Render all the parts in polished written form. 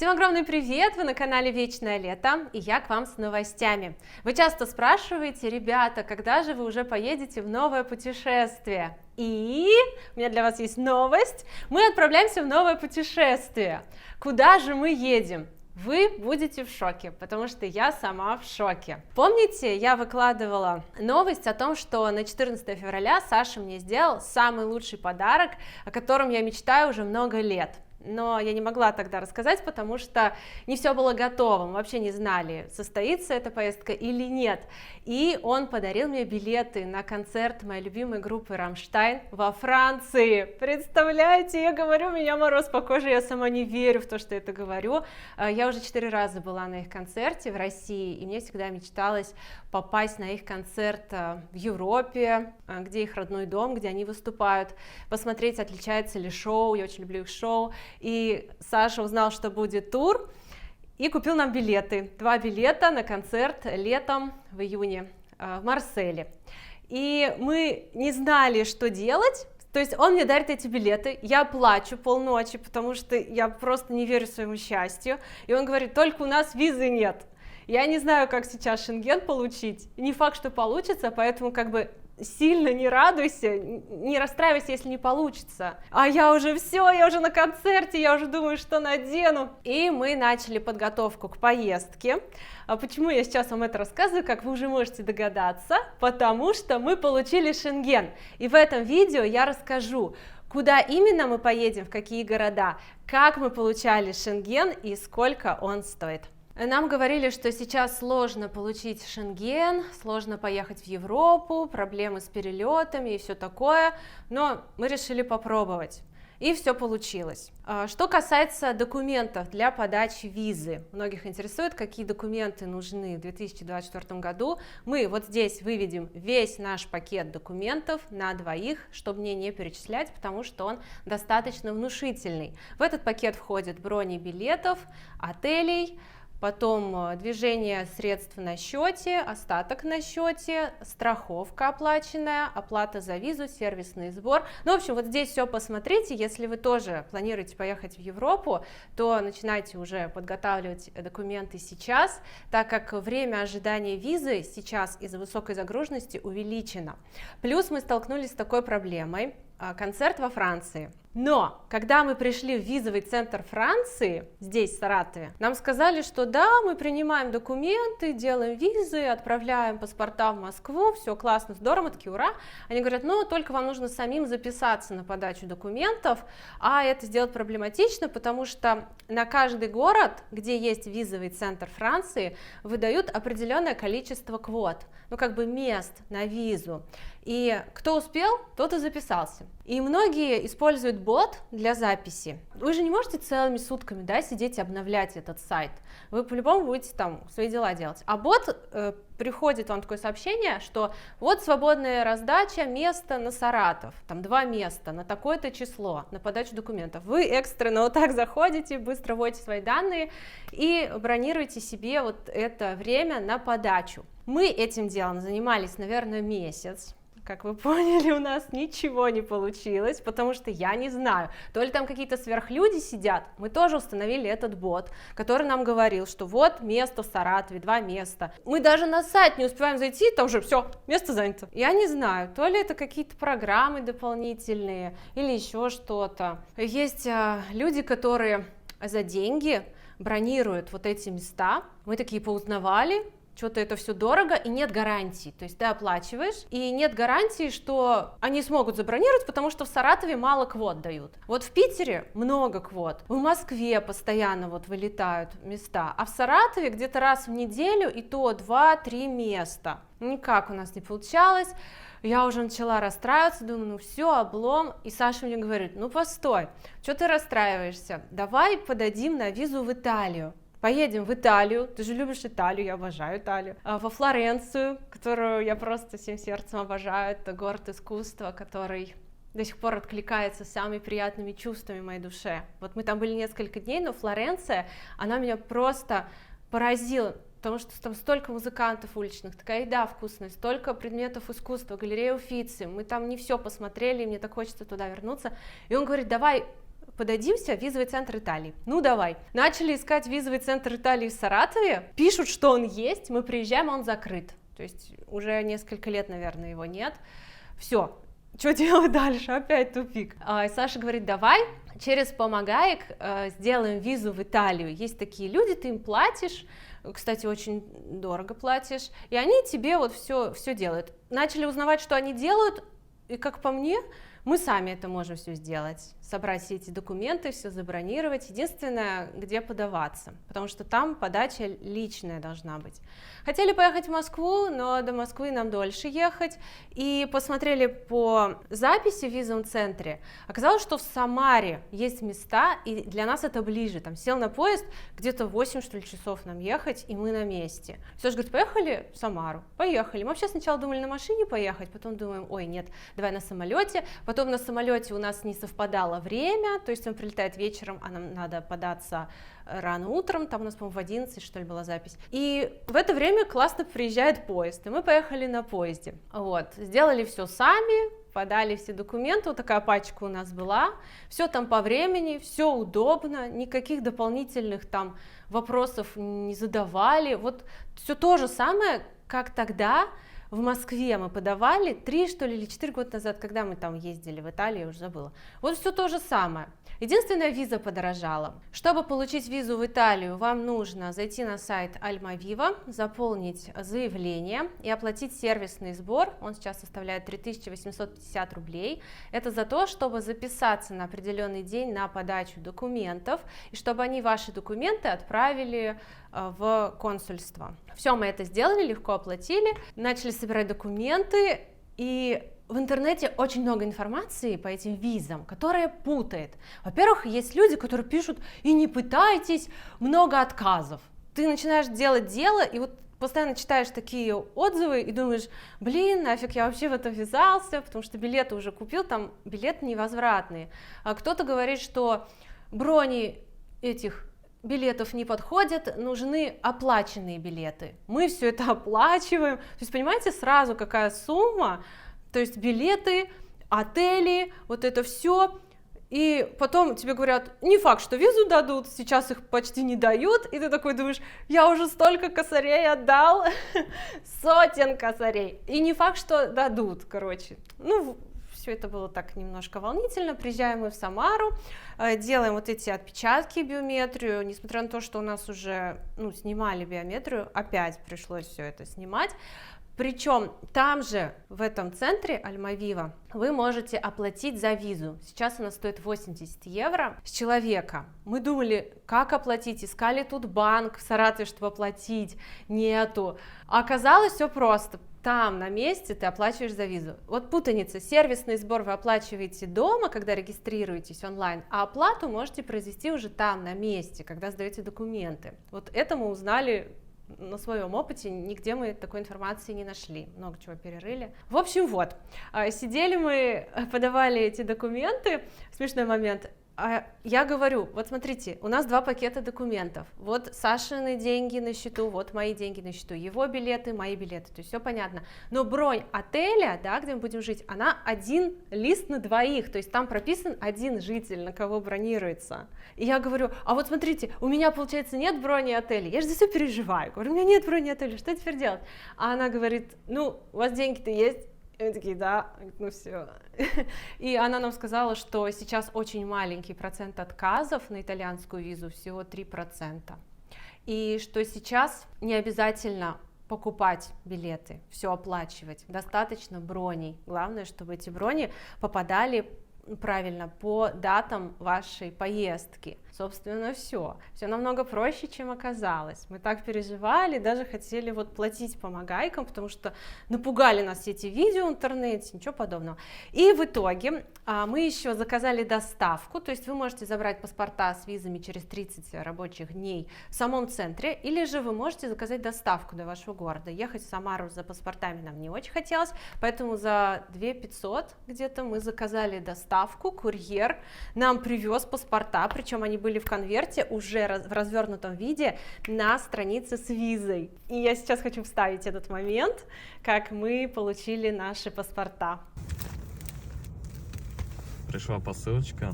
Всем огромный привет! Вы на канале Вечное Лето, и я к вам с новостями. Вы часто спрашиваете, ребята, когда же вы уже поедете в новое путешествие? И у меня для вас есть новость. Мы отправляемся в новое путешествие. Куда же мы едем? Вы будете в шоке, потому что я сама в шоке. Помните, я выкладывала новость о том, что на 14 февраля Саша мне сделал самый лучший подарок, о котором я мечтаю уже много лет. Но я не могла тогда рассказать, потому что не все было готово, мы вообще не знали, состоится эта поездка или нет. И он подарил мне билеты на концерт моей любимой группы «Рамштайн» во Франции. Представляете, я говорю, у меня мороз по коже, я сама не верю в то, что это говорю. Я уже 4 раза была на их концерте в России, и мне всегда мечталось попасть на их концерт в Европе, где их родной дом, где они выступают, посмотреть, отличается ли шоу, я очень люблю их шоу. И Саша узнал, что будет тур, и купил нам билеты. 2 билета на концерт летом в июне в Марселе. И мы не знали, что делать. То есть он мне дарит эти билеты, я плачу полночи, потому что я просто не верю своему счастью. И он говорит, только у нас визы нет. Я не знаю, как сейчас Шенген получить. Не факт, что получится, поэтому сильно не радуйся, не расстраивайся, если не получится. А я уже я уже на концерте, я уже думаю, что надену. И мы начали подготовку к поездке. А почему я сейчас вам это рассказываю, как вы уже можете догадаться? Потому что мы получили Шенген. И в этом видео я расскажу, куда именно мы поедем, в какие города, как мы получали Шенген и сколько он стоит. Нам говорили, что сейчас сложно получить Шенген, сложно поехать в Европу, проблемы с перелетами и все такое, но мы решили попробовать. И все получилось. Что касается документов для подачи визы, многих интересует, какие документы нужны в 2024 году. Мы вот здесь выведем весь наш пакет документов на двоих, чтобы мне не перечислять, потому что он достаточно внушительный. В этот пакет входят брони билетов, отелей, потом движение средств на счете, остаток на счете, страховка оплаченная, оплата за визу, сервисный сбор. Ну, в общем, вот здесь все посмотрите. Если вы тоже планируете поехать в Европу, то начинайте уже подготавливать документы сейчас, так как время ожидания визы сейчас из-за высокой загруженности увеличено. Плюс мы столкнулись с такой проблемой. Концерт во Франции. Но, когда мы пришли в визовый центр Франции, здесь, в Саратове, нам сказали, что да, мы принимаем документы, делаем визы, отправляем паспорта в Москву, все классно, здорово, мы такие, ура. Они говорят, ну, только вам нужно самим записаться на подачу документов, а это сделать проблематично, потому что на каждый город, где есть визовый центр Франции, выдают определенное количество квот, мест на визу. И кто успел, тот и записался. И многие используют бот для записи. Вы же не можете целыми сутками, сидеть и обновлять этот сайт. Вы по-любому будете там свои дела делать. А бот приходит вам такое сообщение, что вот свободная раздача места на Саратов, там 2 места на такое-то число, на подачу документов. Вы экстренно вот так заходите, быстро вводите свои данные и бронируете себе вот это время на подачу. Мы этим делом занимались, наверное, месяц. Как вы поняли, у нас ничего не получилось, потому что я не знаю, то ли там какие-то сверхлюди сидят. Мы тоже установили этот бот, который нам говорил, что вот место в Саратове, 2 места. Мы даже на сайт не успеваем зайти, там уже все, место занято. Я не знаю, то ли это какие-то программы дополнительные или еще что-то. Есть люди, которые за деньги бронируют вот эти места. Мы такие поузнавали. Что-то это все дорого и нет гарантии, то есть ты оплачиваешь и нет гарантии, что они смогут забронировать, потому что в Саратове мало квот дают. Вот в Питере много квот, в Москве постоянно вылетают места, а в Саратове где-то раз в неделю и то 2-3 места. Никак у нас не получалось. Я уже начала расстраиваться, думаю, все, облом. И Саша мне говорит, постой, что ты расстраиваешься, давай подадим на визу в Италию. Поедем в Италию, ты же любишь Италию, я обожаю Италию, во Флоренцию, которую я просто всем сердцем обожаю, это город искусства, который до сих пор откликается самыми приятными чувствами в моей душе. Вот мы там были несколько дней, но Флоренция, она меня просто поразила, потому что там столько музыкантов уличных, такая еда вкусная, столько предметов искусства, галерея Уффици, мы там не все посмотрели, и мне так хочется туда вернуться. И он говорит, давай подадимся в визовый центр Италии. Ну давай. Начали искать визовый центр Италии в Саратове, пишут, что он есть, мы приезжаем, а он закрыт. То есть уже несколько лет, наверное, его нет. Все, что делать дальше? Опять тупик. И Саша говорит, давай через Помогаек сделаем визу в Италию. Есть такие люди, ты им платишь, кстати, очень дорого платишь, и они тебе вот все делают. Начали узнавать, что они делают, и как по мне, мы сами это можем все сделать, собрать все эти документы, все забронировать. Единственное, где подаваться, потому что там подача личная должна быть. Хотели поехать в Москву, но до Москвы нам дольше ехать, и посмотрели по записи в визовом центре. Оказалось, что в Самаре есть места, и для нас это ближе. Там сел на поезд, где-то 8, что ли, часов нам ехать, и мы на месте. Все же говорит, поехали в Самару? Поехали. Мы вообще сначала думали на машине поехать, потом думаем, ой, нет, давай на самолете. Потом на самолете у нас не совпадало время, то есть он прилетает вечером, а нам надо податься рано утром, там у нас, по-моему, в 11, что ли, была запись. И в это время классно приезжает поезд, и мы поехали на поезде. Вот, сделали все сами, подали все документы, вот такая пачка у нас была, все там по времени, все удобно, никаких дополнительных там вопросов не задавали, вот все то же самое, как тогда. В Москве мы подавали 3, что ли, или 4 года назад, когда мы там ездили в Италию, я уже забыла. Вот все то же самое. Единственная, виза подорожала. Чтобы получить визу в Италию, вам нужно зайти на сайт Almaviva, заполнить заявление и оплатить сервисный сбор. Он сейчас составляет 3850 рублей. Это за то, чтобы записаться на определенный день на подачу документов, и чтобы они ваши документы отправили в консульство. Все, мы это сделали, легко оплатили, начали собирать документы, и в интернете очень много информации по этим визам, которая путает. Во-первых, есть люди, которые пишут, и не пытайтесь, много отказов. Ты начинаешь делать дело, и вот постоянно читаешь такие отзывы и думаешь, блин, нафиг я вообще в это ввязался, потому что билеты уже купил, там билеты невозвратные. А кто-то говорит, что брони этих билетов не подходят, нужны оплаченные билеты. Мы все это оплачиваем. То есть, понимаете, сразу какая сумма, то есть билеты, отели, вот это все. И потом тебе говорят, не факт, что визу дадут, сейчас их почти не дают, и ты такой думаешь, я уже столько косарей отдал, сотен косарей, и не факт, что дадут, короче. Ну, все это было так немножко волнительно. Приезжаем мы в Самару, делаем вот эти отпечатки, биометрию, несмотря на то, что у нас уже снимали биометрию, опять пришлось все это снимать. Причем там же, в этом центре Almaviva, вы можете оплатить за визу. Сейчас она стоит 80 евро с человека. Мы думали, как оплатить, искали тут банк в Саратове, чтобы оплатить, нету. А оказалось все просто. Там на месте ты оплачиваешь за визу. Вот путаница, сервисный сбор вы оплачиваете дома, когда регистрируетесь онлайн, а оплату можете произвести уже там, на месте, когда сдаете документы. Вот это мы узнали на своем опыте, нигде мы такой информации не нашли, много чего перерыли. В общем, вот, сидели мы, подавали эти документы, смешной момент. Я говорю, вот смотрите, у нас 2 пакета документов, вот Сашины деньги на счету, вот мои деньги на счету, его билеты, мои билеты, то есть все понятно, но бронь отеля, да, где мы будем жить, она 1 лист на 2, то есть там прописан 1 житель, на кого бронируется. И я говорю, а вот смотрите, у меня, получается, нет брони отеля, я же за все переживаю, говорю, у меня нет брони отеля, что теперь делать? А она говорит, ну, у вас деньги-то есть? И мы такие, да, ну все. И она нам сказала, что сейчас очень маленький процент отказов на итальянскую визу, всего 3%. И что сейчас не обязательно покупать билеты, все оплачивать, достаточно броней. Главное, чтобы эти брони попадали правильно по датам вашей поездки. Собственно, все намного проще, чем оказалось. Мы так переживали, даже хотели вот платить помогайкам, потому что напугали нас все эти видео в интернете, ничего подобного. И в итоге мы еще заказали доставку, то есть вы можете забрать паспорта с визами через 30 рабочих дней в самом центре, или же вы можете заказать доставку до вашего города. Ехать в Самару за паспортами нам не очень хотелось, поэтому за 2500 где-то мы заказали доставку, курьер нам привез паспорта, причем они были в конверте уже в развернутом виде на странице с визой. И я сейчас хочу вставить этот момент, как мы получили наши паспорта. Пришла посылочка.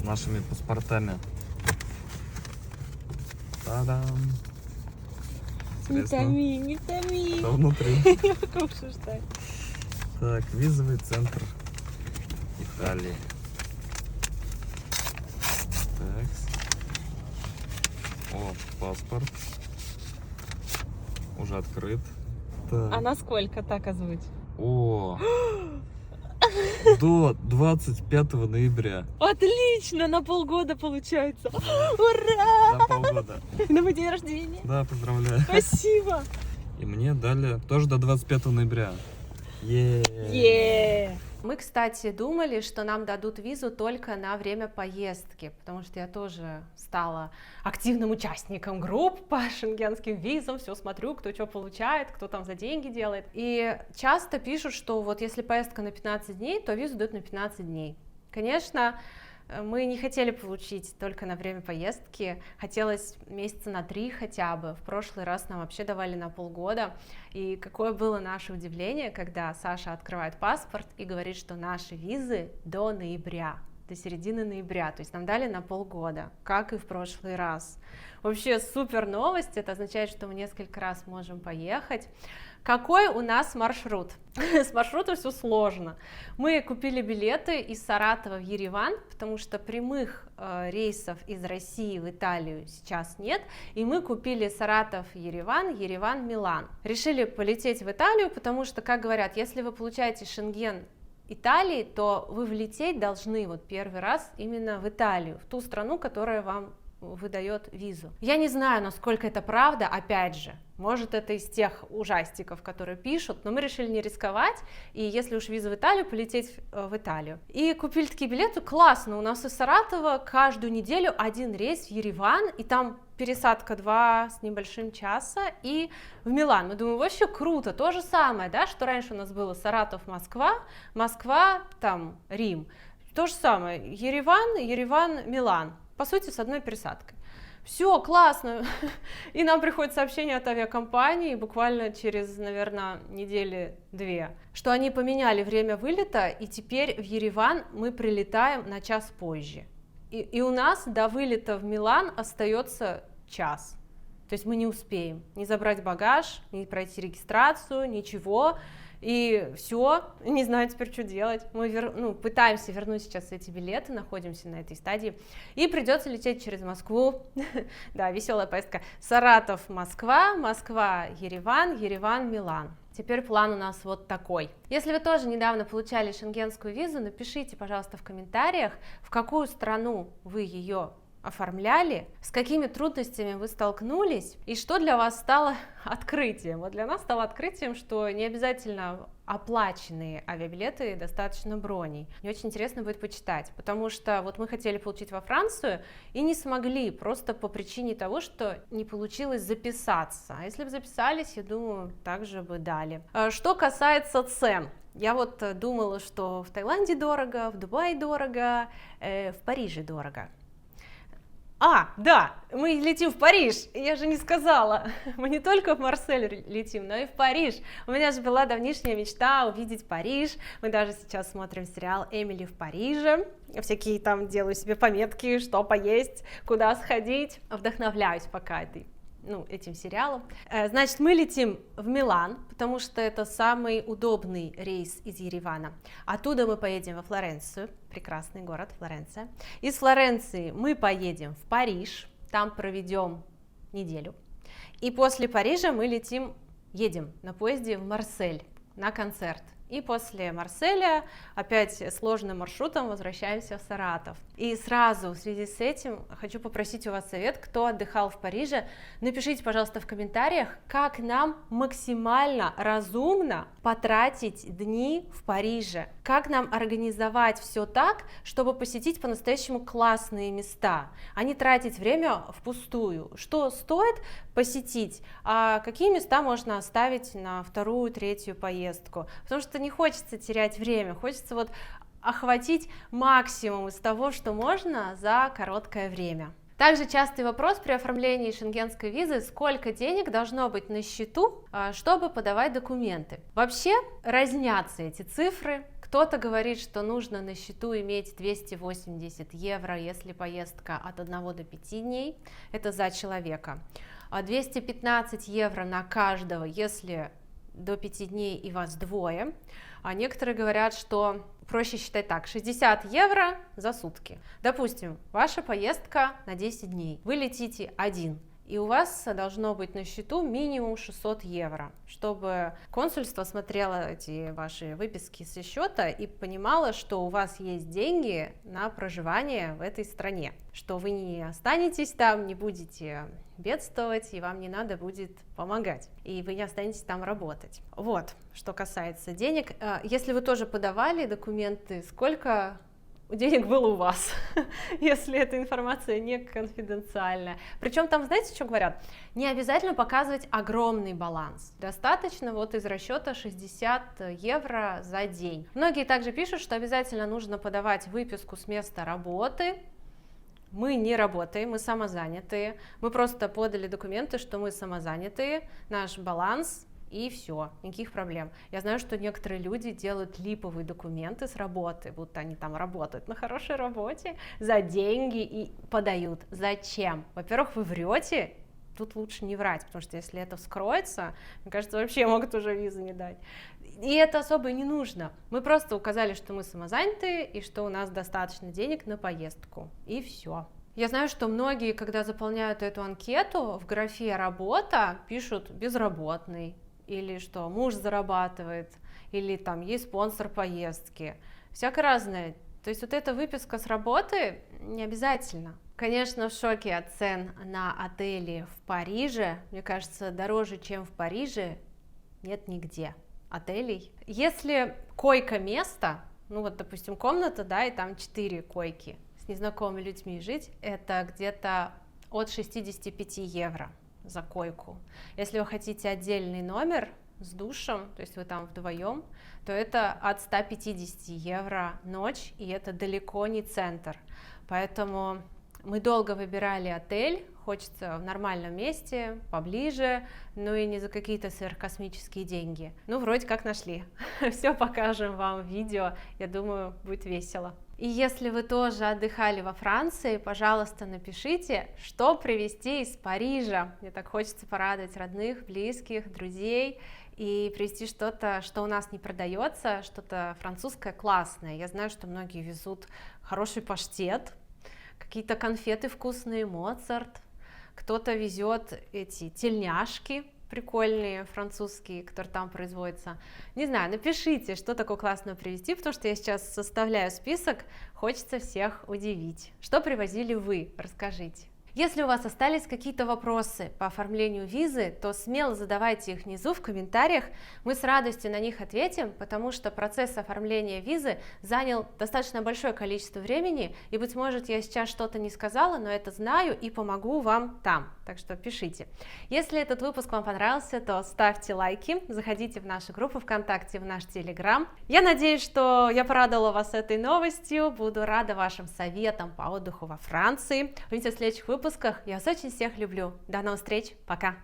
с нашими паспортами. Та-дам! Не томи, не томи. Что внутри? Я могу ждать. Так, визовый центр Италии. Так. О, паспорт. Уже открыт. Так. А насколько, так озвучь? О! До 25 ноября. Отлично, на полгода получается. Ура! На полгода. На мой день рождения. Да, поздравляю. Спасибо. И мне дали тоже до 25 ноября. Мы, кстати, думали, что нам дадут визу только на время поездки, потому что я тоже стала активным участником групп по шенгенским визам, все смотрю, кто что получает, кто там за деньги делает. И часто пишут, что вот если поездка на 15 дней, то визу дают на 15 дней. Конечно, мы не хотели получить только на время поездки, хотелось месяца на 3 хотя бы. В прошлый раз нам вообще давали на полгода. И какое было наше удивление, когда Саша открывает паспорт и говорит, что наши визы до ноября, до середины ноября, то есть нам дали на полгода, как и в прошлый раз. Вообще супер новость, это означает, что мы несколько раз можем поехать. Какой у нас маршрут? С маршрутом все сложно. Мы купили билеты из Саратова в Ереван, потому что прямых рейсов из России в Италию сейчас нет, и мы купили Саратов-Ереван, Ереван-Милан. Решили полететь в Италию, потому что, как говорят, если вы получаете Шенген Италии, то вы влететь должны вот первый раз именно в Италию, в ту страну, которая вам выдает визу. Я не знаю, насколько это правда, опять же, может это из тех ужастиков, которые пишут, но мы решили не рисковать, и если уж виза в Италию, полететь в Италию. И купили такие билеты, классно, у нас из Саратова каждую неделю один рейс в Ереван, и там пересадка 2 с небольшим часа, и в Милан. Мы думаем, вообще круто, то же самое, да, что раньше у нас было Саратов-Москва, Москва, там, Рим, то же самое, Ереван, Ереван-Милан. По сути, с одной пересадкой. Все, классно. И нам приходит сообщение от авиакомпании буквально через, наверное, недели 2, что они поменяли время вылета, и теперь в Ереван мы прилетаем на час позже. И у нас до вылета в Милан остается час. То есть мы не успеем ни забрать багаж, ни пройти регистрацию, ничего. И все, не знаю теперь, что делать. Мы пытаемся вернуть сейчас эти билеты, находимся на этой стадии. И придется лететь через Москву. Да, веселая поездка. Саратов, Москва, Москва, Ереван, Ереван, Милан. Теперь план у нас вот такой. Если вы тоже недавно получали шенгенскую визу, напишите, пожалуйста, в комментариях, в какую страну вы ее оформляли, с какими трудностями вы столкнулись и что для вас стало открытием. Вот для нас стало открытием, что не обязательно оплаченные авиабилеты, достаточно броней. Мне очень интересно будет почитать, потому что вот мы хотели получить во Францию и не смогли, просто по причине того, что не получилось записаться. А если бы записались, я думаю, также бы дали. Что касается цен, я вот думала, что в Таиланде дорого, в Дубае дорого, в Париже дорого. Да, мы летим в Париж, я же не сказала, мы не только в Марсель летим, но и в Париж. У меня же была давнишняя мечта увидеть Париж, мы даже сейчас смотрим сериал «Эмили в Париже», всякие там делаю себе пометки, что поесть, куда сходить, вдохновляюсь пока этим сериалом. Значит, мы летим в Милан, потому что это самый удобный рейс из Еревана. Оттуда мы поедем во Флоренцию, прекрасный город Флоренция. Из Флоренции мы поедем в Париж, там проведем неделю. И после Парижа мы едем на поезде в Марсель на концерт. И после Марселя опять сложным маршрутом возвращаемся в Саратов. И сразу в связи с этим хочу попросить у вас совет, кто отдыхал в Париже, напишите, пожалуйста, в комментариях, как нам максимально разумно потратить дни в Париже, как нам организовать все так, чтобы посетить по-настоящему классные места, а не тратить время впустую. Что стоит посетить, а какие места можно оставить на вторую, третью поездку, потому что не хочется терять время, хочется вот охватить максимум из того, что можно за короткое время. Также частый вопрос при оформлении шенгенской визы: сколько денег должно быть на счету, чтобы подавать документы. Вообще разнятся эти цифры. Кто-то говорит, что нужно на счету иметь 280 евро, если поездка от 1 до 5 дней, это за человека. 215 евро на каждого, если до 5 дней и вас двое. А некоторые говорят, что проще считать так: 60 евро за сутки. Допустим, ваша поездка на 10 дней, вы летите один, и у вас должно быть на счету минимум 600 евро, чтобы консульство смотрело эти ваши выписки со счета и понимало, что у вас есть деньги на проживание в этой стране, что вы не останетесь там, не будете бедствовать, и вам не надо будет помогать, и вы не останетесь там работать. Вот, что касается денег. Если вы тоже подавали документы, сколько денег было у вас, если эта информация не конфиденциальная. Причем там, знаете, что говорят? Не обязательно показывать огромный баланс. Достаточно вот из расчета 60 евро за день. Многие также пишут, что обязательно нужно подавать выписку с места работы. Мы не работаем, мы самозанятые. Мы просто подали документы, что мы самозанятые, наш баланс, и все, никаких проблем. Я знаю, что некоторые люди делают липовые документы с работы, будто они там работают на хорошей работе за деньги и подают. Зачем? Во-первых, вы врете, тут лучше не врать, потому что если это вскроется, мне кажется, вообще могут уже визу не дать. И это особо и не нужно. Мы просто указали, что мы самозанятые и что у нас достаточно денег на поездку, и все. Я знаю, что многие, когда заполняют эту анкету, в графе «работа» пишут «безработный», или что муж зарабатывает, или там есть спонсор поездки, всякое разное. То есть вот эта выписка с работы не обязательно. Конечно, в шоке от цен на отели в Париже. Мне кажется, дороже, чем в Париже, нет нигде отелей. Если койко-место, ну вот, допустим, комната, да, и там 4 койки, с незнакомыми людьми жить, это где-то от 65 евро за койку. Если вы хотите отдельный номер с душем, то есть вы там вдвоем, то это от 150 евро ночь, и это далеко не центр. Поэтому мы долго выбирали отель, хочется в нормальном месте, поближе, ну и не за какие-то сверхкосмические деньги. Ну, вроде как нашли. Все покажем вам в видео, я думаю, будет весело. И если вы тоже отдыхали во Франции, пожалуйста, напишите, что привезти из Парижа. Мне так хочется порадовать родных, близких, друзей и привезти что-то, что у нас не продается, что-то французское классное. Я знаю, что многие везут хороший паштет, какие-то конфеты вкусные, Моцарт, кто-то везет эти тельняшки прикольные, французские, которые там производятся. Не знаю, напишите, что такое классное привезти, потому что я сейчас составляю список, хочется всех удивить. Что привозили вы? Расскажите. Если у вас остались какие-то вопросы по оформлению визы, то смело задавайте их внизу в комментариях, мы с радостью на них ответим, потому что процесс оформления визы занял достаточно большое количество времени, и, быть может, я сейчас что-то не сказала, но это знаю и помогу вам там, так что пишите. Если этот выпуск вам понравился, то ставьте лайки, заходите в нашу группу ВКонтакте, в наш Телеграм. Я надеюсь, что я порадовала вас этой новостью, буду рада вашим советам по отдыху во Франции. Увидимся в следующих выпусках. Я вас очень всех люблю. До новых встреч. Пока.